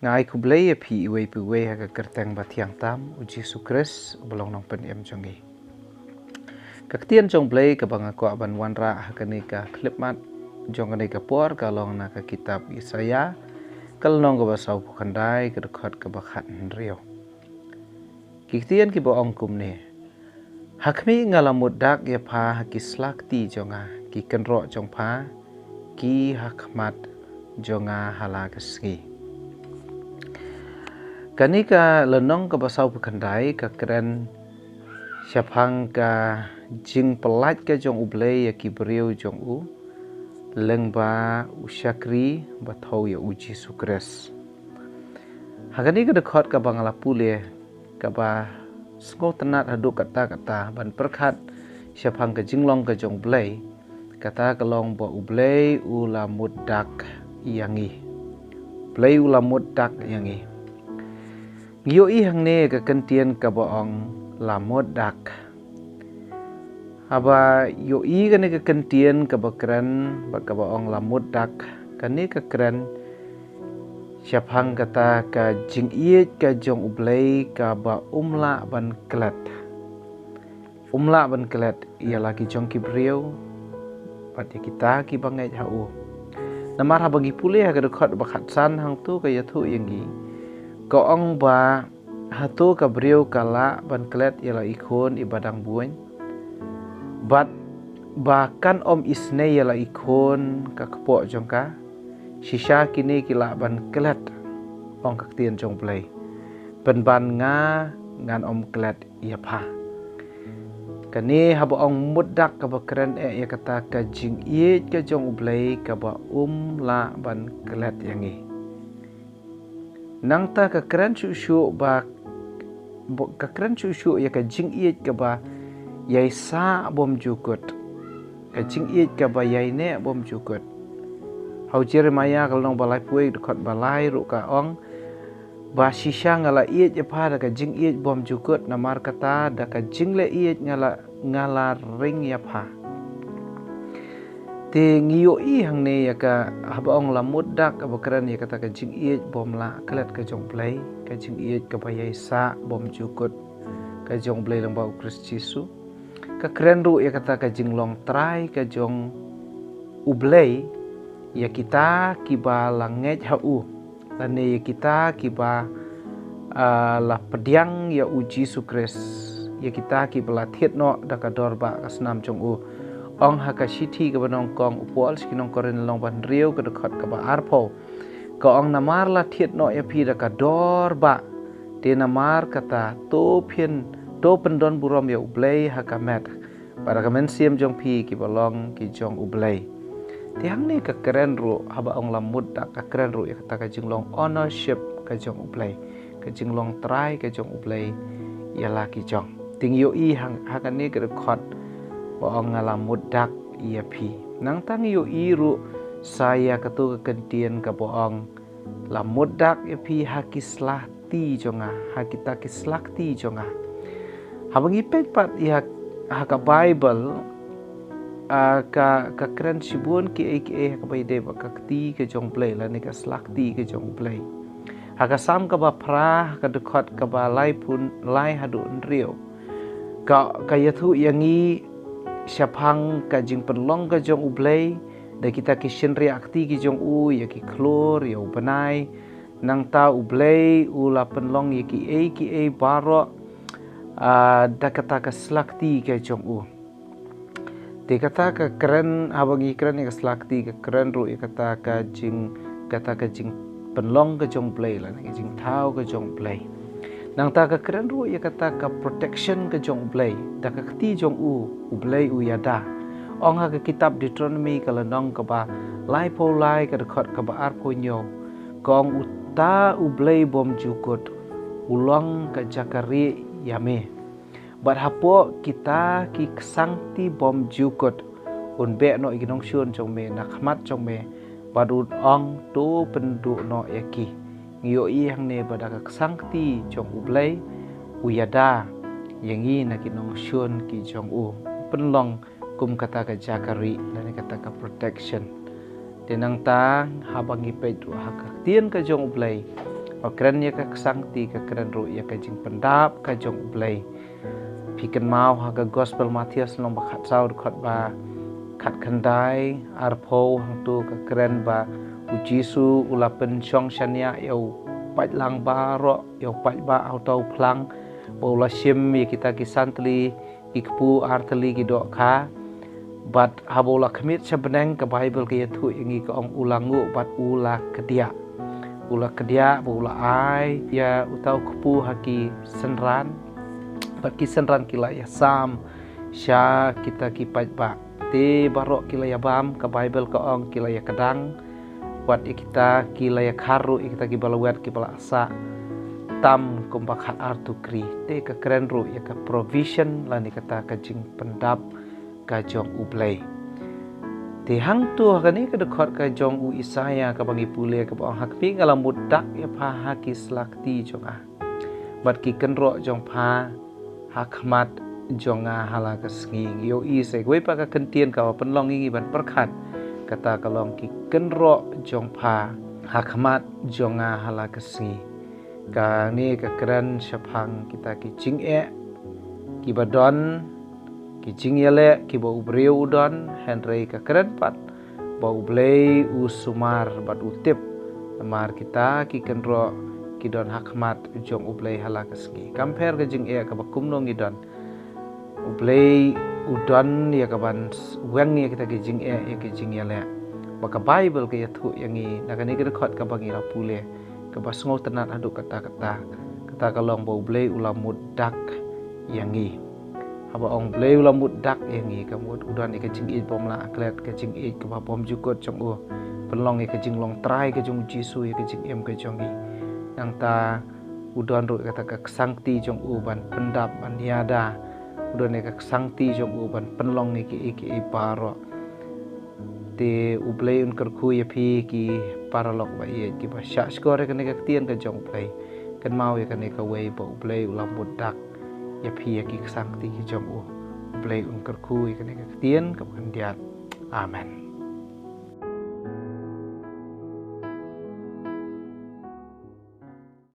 ngai ku blei phi iwe pu we ha ka kerteng ba thiang tam uji sukres belong nong pen em jongi kaktian jong blei ka banga ko ban wanra ha ka ne ka clip mat jong ne ka por ka long na ka kitab Yesaya kal nong ka ba sau pu khandai ka khot ka ba khat rio kiktian ki bo ong kum ne hakmi ngalamut dak ya pha hakislak ti jonga ki kenro jong pha ki hakmat jonga hala kesgi kanika lenong ka basau pekandai ka keren syapang ka jing pelat ka jong ublei ya ki beriu jong u lengba usyakri bathau ya uji sukres hagani ka dekhot ka bangala pule ka ba sngo tenat haduk kata ban perkhat syapang ka jinglong ka jong blei kata kalong ba ublei ula mudak yangi blei ula mudak yangi Yoi hang ne ka kentian ka boong lamot dak. Aba yoi ka ne ka kentian ka bakran ba ka boong lamot dak ka ne ka kran syapang kata ka jing iet ka jong ublei ka ba umla ban klat. Umla ban klat ialah ki jong kibriu pat kita ki bangai hau. Namar ha bagi pulih ha ka dekhot ba khatsan hang tu ka yathu yangi. Koong ba hatu ka beriu kala ban klet ialah ikon ibadang buin bat bahkan om isne ialah ikon ka kepok jongka sisa kini kila ban klet ong kaktien jong play ban nga ngan om klet ia pha kani habo ong mudak ka bakren ya kata ka jing ie ka jong play ka ba la ban klet yangi nang ta ka keren su ba ka keren su ya ka jing iet ka ba yai sa bom jukut ka jing iet ka ba yai ne bom jukut hau Jeremia kal nong balai puai dekat balai ru ka ong ba sisa ngala iet ya pa da ka jing iet bom jukut namar kata da ka jing le iet ngala ring ya pa te ngiyo i hang ne ya ka habaong lamut dak abakran ya kata ka jing iet bom la klet ka jong play ka jing iet ka bayai sa bom jukut ka jong play lang ba Kristus Yesu ka keren ru ya kata ka jing long trai ka jong ublay ya kita kiba langet hau lane ya kita kiba la pediang ya uji sukres ya kita kiba lathiet no da ka dor ba kasnam jong u ong hakashiti ka banong kong upol skinong korin long ban riu ka dekat ka ba arpo ka ong namar la thiet no ya pi da ka dor ba te namar kata to pendon burom ya ublei hakamet para kamen siam jong pi ki balong ki jong ublei tiang ni ka keren ru haba ong lamut da ka keren ru ya kata ka jinglong ownership ka jong ublei ka jinglong trai ka jong ublei ya la ki jong ting yo i hakan ni ka dekat boong ngalamut dak ia pi nang tang yu iru saya ketu kekentian ka boong lamut dak ia pi hakislah ti jonga hakita kislak ti jonga habangi pet pat ia haka Bible ka keren sibun ki ka bai de ba kakti ke jong play la ni ka slak ti ke jong play haka sam ka ba pra ka dekat ka ba lai pun lai hadu rio ka yathu yangi syapang ka jing penlong ka jong ublei da kita kishin reakti ki jong u ya ki klor ya ubanai nang ta ublei ula penlong ya ki e baro da kata ka slakti ka jong u te kata ka keren habangi keren ya slakti ka keren ru ya kata ka jing penlong ka jong play la ki jing thau ka jong play nang ta ka keren ru ya kata ka protection ka jong ublei da ka kti jong u ublei u yada ong ha ka kitab Deuteronomy ka lanong ka ba lai po lai ka dekat ka ba ar po nyo kong uta ublei bom jukut ulong ka jakari yame bat hapo kita ki sangti bom jukut un be no iginong syun jong me nakmat jong me badut ong tu pendu no yaki ngiyo i hang ne badaka sangti jong ublei uyada yangi nakinong syun ki jong u penlong kum kata ka jakari dan kata ka protection tenang ta habang ipet haka tien ka jong ublei keren ya ka kesangti ka keren ru ya ka jing pendap ka jong blay pikan mau ha ka gospel Matius long ba khat sau khot ba khat khandai arpo hang tu ka keren ba u Jisu ulapen chong shania yo pach lang ba ro yo pach ba auto plang bola sim ya kita kisantli ikpu artli ki dok kha bat habola kemit sebeneng ke Bible ke yaitu ingi ke ong ulangu bat ula kedia bula ai ya utau kupu haki senran bat ki senran kila ya sam sya kita ki pat ba te barok kila ya bam ke Bible ke ong kila ya kedang wat kita kila ya karu kita ki balawat ki bala asa tam kumbak hat artu kri te ke keren ru ya ke provision lani kata kajing pendap kajong ublay ti hang tu hakani ke dekot kajong u Isaya ka bangi pule ke bang hakpi ngalam mudak ya pha haki slakti jong bat ki kenro jong pha hakmat jong hala ka sngi yo I se goi pa ka kentien ka penlong ngi ban perkhat kata kalong ki kenro jong pha hakmat jong hala ka sngi ka ni ka keren syapang kita ki jing ki badon ki jing yale ki bau breu udon Henry ka keren pat bau blay usumar bat utip mar kita ki kenro ki don hakmat jong ublay hala kasgi compare ka jing ka bakum nong idon ublay udon ya ka ban weng ya kita ki jing ya ki jing yale baka Bible ka yathu yangi nakani ka khot ka bangi la pule ka basngol tenat adu kata kalong bau blay ulamud dak yangi haba ong blay ulamud dak yangi kamut udan ka jing it bom la aklet ka jing it ka bom jukot chong u penlong ka jing long try ka jong Jisu ka jing em ka jongi yang ta udan ru kata ka sangti jong u ban pendap ban niada udan ka sangti jong u ban penlong ki paro te ublay un kerku ya phi ki paralok ba ye ki ba sha skore ka ne ka tien ka jong play kan mau ya ka ne ka wei ba ublay ulamud dak ya phi ya ki sangti ki jong u blay un kerku ka ne ka tien ka kan diat amen.